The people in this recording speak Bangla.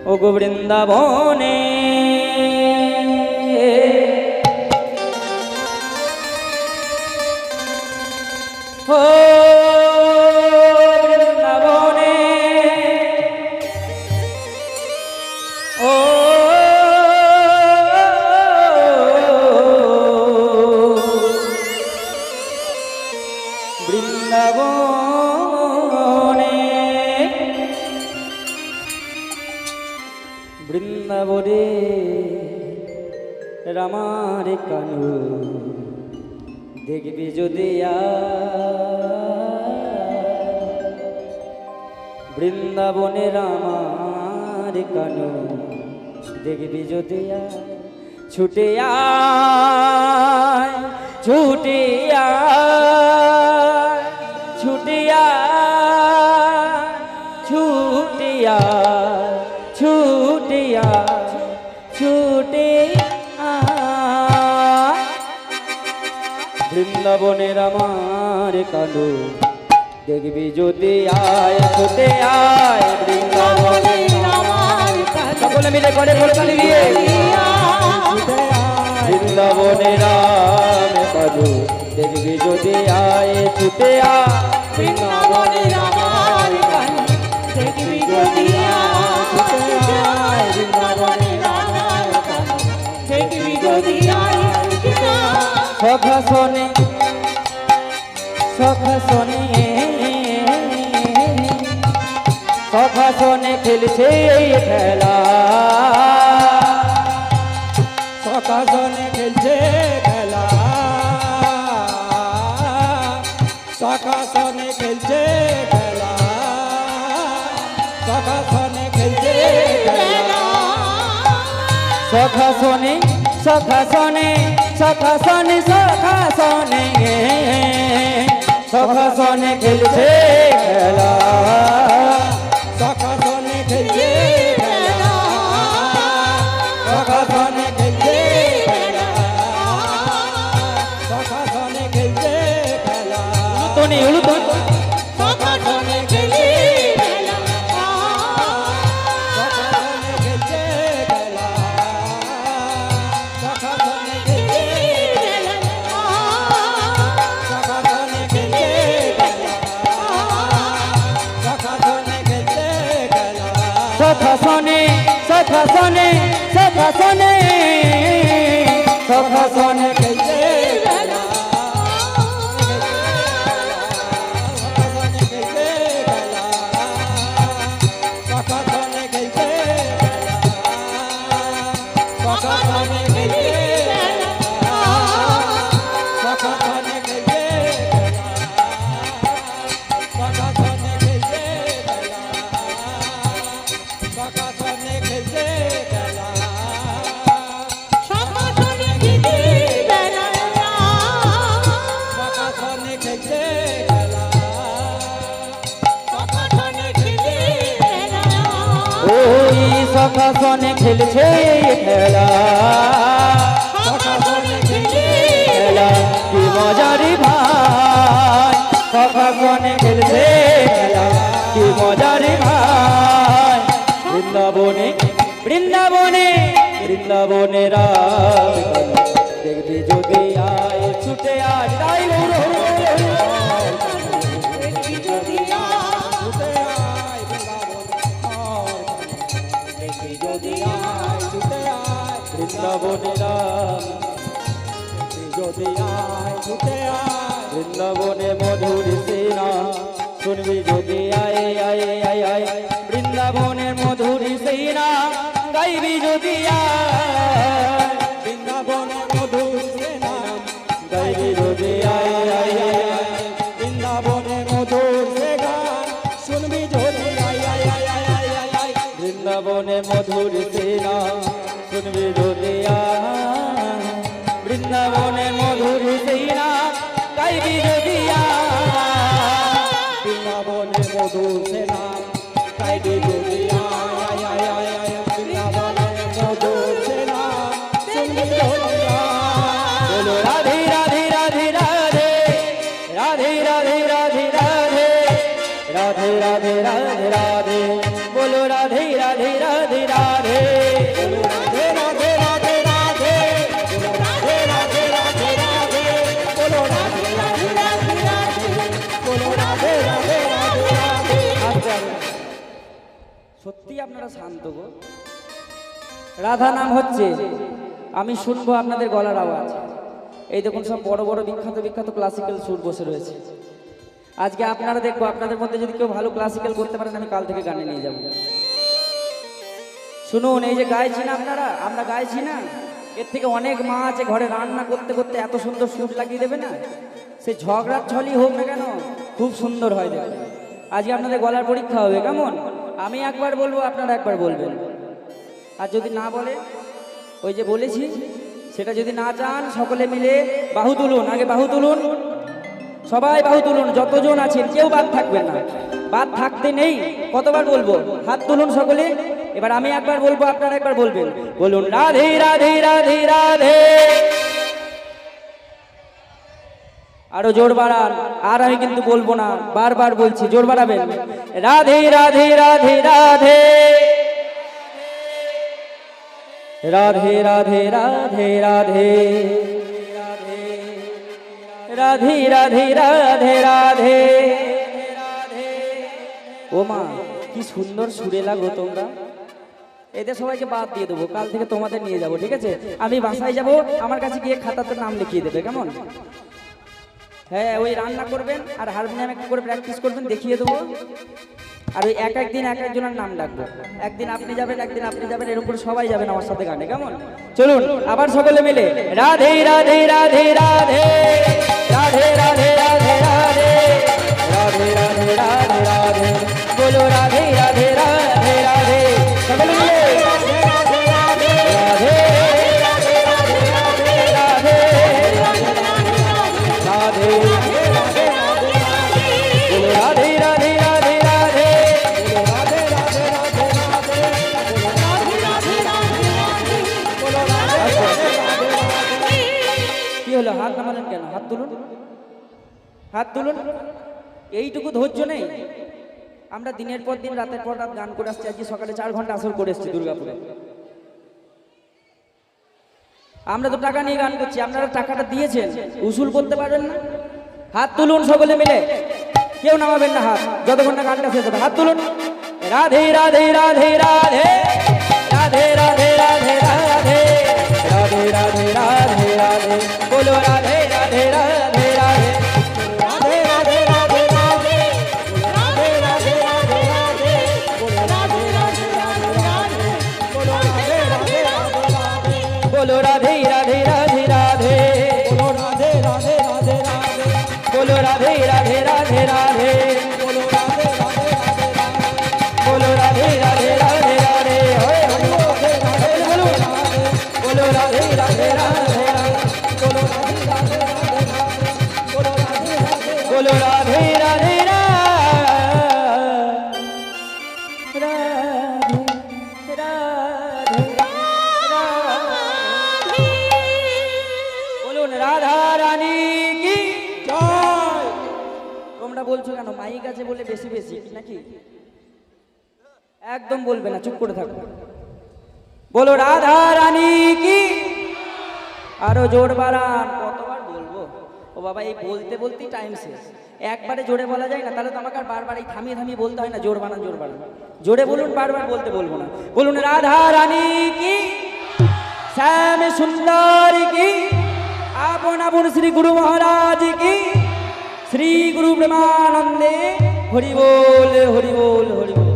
ওগো বৃন্দাবনে ও বৃন্দাবনে ও বৃন্দাবনে বৃন্দাবনে রামার কানু দেখবি যদি বৃন্দাবনে রামার কানু দেখবি যদি ছুটে আয় ছুটে আয় ছুটে আয় ছুটে আয় ছুটে আয় ছুটে আয় বৃন্দাবনের আমার কানু দেখবি যদি আয় ছুটে আয় বৃন্দাবনের আমার কানু সকলে মিলে করে বলকালি দিয়ে বৃন্দাবনের রাম কানু দেখবি যদি আয় ছুটে আয় বৃন্দাবনের আমার কানু দেখবি যদি আয় ছুটে আয় বৃন্দাবনের আমার কানু দেখবি যদি আয় সখা শোনে সখা শোনে সখা শোনে খেলছে খেলা সখা শোনে খেলছে খেলা সখা শোনে খেলছে খেলা সখা শোনে খেলছে খেলা সখা শোনে সখা শোনে সখা শোনে সখা শোনে সখা শোনে খেলছে খেলা সখা শোনে খেলছে খেলা সখা শোনে খেলছে খেলা সখা শোনে খেলছে খেলা উলুতনি উলুতনি সখা শোনে খেলছে খেলা সখা শোনে খেলছে খেলা সখা শোনে খেলছে সখা শোনে সখা শোনে সখা শোনে সখা শোনে খেলছে খেলা সখা শোনে খেলছে সখা শোনে খেলছে সখা শোনে খেলছে সখা শোনে খেলছে সখা শোনে খেলছে খেলা সখা শোনে খেলছে সখা শোনে খেলছে খেলা সখা শোনে খেলছে ওই সখা শোনে খেলছে খেলা সখা শোনে খেলছে খেলা কি মজারি ভাই সখা শোনে খেলছে খেলা কি মজারি ভাই বৃন্দাবনে বৃন্দাবনে বৃন্দাবনে রাম দেখবি যদি আয় ছুটে আয় তাই দেখবি যদি আয় ছুটে আয় দেখবি যদি আয় ছুটে আয় বৃন্দাবনে রাম দেখবি যদি আয় ছুটে আয় বৃন্দাবনে মধুর সেনা শুনবি যদি আয় আয় আয় আয় বৃন্দাবনের মধুরী সেনা গাইবি যদি আয় বৃন্দাবনের মধুর সেনা গাইবি যদি আয় আয় আয় বৃন্দাবনের মধুর সে গান শুনবি যদি আয় আয় আয় আয় আয় আয় বৃন্দাবনের মধুর সেনা শুনবি যদি আয় বৃন্দাবনের মধুর সেনা গাইবি যদি আয় বৃন্দাবনের মধুর সেনা গাইবি যদি আয় আয় আয় আয় বৃন্দাবনের মধুর সেনা শুনবি যদি আয় বলো রাধে রাধে রাধে রাধে রাধে রাধে রাধে রাধে রাধে রাধে রাধে রাধে बोलो राधे राधे। রাধে রাধে সত্যি আপনারা শান্ত গো। রাধা নাম হচ্ছে, আমি শুনবো আপনাদের গলার আওয়াজ। এই দেখুন সব বড় বড় বিখ্যাত বিখ্যাত ক্লাসিক্যাল সুর বসে রয়েছে। আজকে আপনারা দেখবো, আপনাদের মধ্যে যদি কেউ ভালো ক্লাসিক্যাল করতে পারেন আমি কাল থেকে গানে নিয়ে যাব। শুনুন, এই যে গাইছি না আপনারা, আমরা গাইছি না, এর থেকে অনেক মা আছে ঘরে রান্না করতে করতে এত সুন্দর সুর লাগিয়ে দেবে না, সে ঝগড়ার ছলই হোক না কেন খুব সুন্দর হয় দেখবে। আজকে আপনাদের গলার পরীক্ষা হবে, কেমন? আমি একবার বলবো, আপনারা একবার বলবেন। আর যদি না বলে, ওই যে বলেছি সেটা যদি না চান, সকলে মিলে বাহু তুলুন, আগে বাহু তুলুন, সবাই বাহু তুলুন, যতজন আছেন কেউ বাদ থাকবেন না, বাদ থাকতে নেই। কতবার বলবো? হাত তুলুন সকলে। এবার আমি একবার বলবো, আপনারা একবার বলবেন। বলুন রাধে রাধে রাধে রাধে। আরো জোর বাড়ান, আর আমি কিন্তু বলবো না, বারবার বলছি, জোর বাড়াবেন। রাধে রাধে রাধে রাধে রাধে রাধে রাধে রাধে রাধে রাধে রাধে রাধে। ও মা, কি সুন্দর সুরে লাগো তোমরা। এদের সবাইকে বাদ দিয়ে দেবো, কাল থেকে তোমাদের নিয়ে যাব, ঠিক আছে? আমি বাসায় যাব, আমার কাছে গিয়ে খাতাতে নাম লিখিয়ে দেবে, কেমন? হ্যাঁ, ওই রান্না করবেন আর হারমোনিয়াম একটু করে প্র্যাকটিস করবেন, দেখিয়ে দেবো। আর ওই এক একদিন এক একজনের নাম ডাকবো, একদিন আপনি যাবেন, একদিন আপনি যাবেন, এর উপরে সবাই যাবেন আমার সাথে গানে, কেমন? চলুন আবার সকলে মিলে রাধে রাধে রাধে রাধে রাধে রাধে রাধে রাধে রাধে রাধে রাধে রাধে। বলো রাধে রাধে রাধে রাধে, সকলে মিলে রাধে রাধে রাধে রাধে রাধে রাধে কি হলো? হাত নামালেন কেন? হাত তুলুন, হাত তুলুন। এইটুকু ধৈর্য নেই? আমরা দিনের পর দিন রাতের পর রাত গান করে আসছি, আজকে সকালে 4 ঘন্টা আসর করে এসছি দুর্গাপুরে। আমরা তো টাকা নিয়ে গান করছি, আপনারা টাকাটা দিয়েছেন, উসুল করতে পারবেন না? হাত তুলুন সকলে মিলে, কেউ নামাবেন না হাত যতক্ষণ না গানটা শেষ হবে। হাত তুলুন। রাধে রাধে রাধে রাধে রাধে রাধে রাধে রাধে রাধে রাধে রাধে রাধে। বলো রাধে রাধে রাধে রাধে রাধে রাধে রাধে রাধে রাধে রাধে রাধে রাধে রাধে রাধে রাধে রাধে। বলো রাধে রাধে রাধে রাধে। বলো রাধে রাধে রাধে রাধে। বলো রাধে রাধে রাধে রাধে। বলো রাধে রাধে রাধে রাধে। বলো রাধে রাধে রাধে রাধে। বলো রাধে রাধে রাধে রাধে। হরে হরে রাধে রাধে বলুন। বলো রাধে রাধে রাধে রাধে। বলো রাধে রাধে রাধে রাধে। বলো রাধে রাধে। বলো রাধে রাধে রাধে। বলুন রাধা রানী কি জয়। তোমরা বলছো কেন? মাইক আছে বলে বেশি বেশি নাকি? একদম বলবে না, চুপ করে থাকো। বলো রাধা রানী কি। আরো জোর বাড়ান। কতবার বলবো? ও বাবা, এই বলতে বলতেই টাইম শেষ। একবারে জোরে বলা যায় না? তাহলে তো আমাকে আর বারবার এই থামিয়ে থামিয়ে বলতে হয় না। জোর বানান, জোর বানান, জোরে বলুন, বারবার বলতে বলবো না। বলুন রাধা রানী কি, শ্যাম সুন্দর কি, আপন আপন শ্রী গুরু মহারাজ কি, শ্রী গুরু প্রেমানন্দে হরি বল হরি বল হরি বল।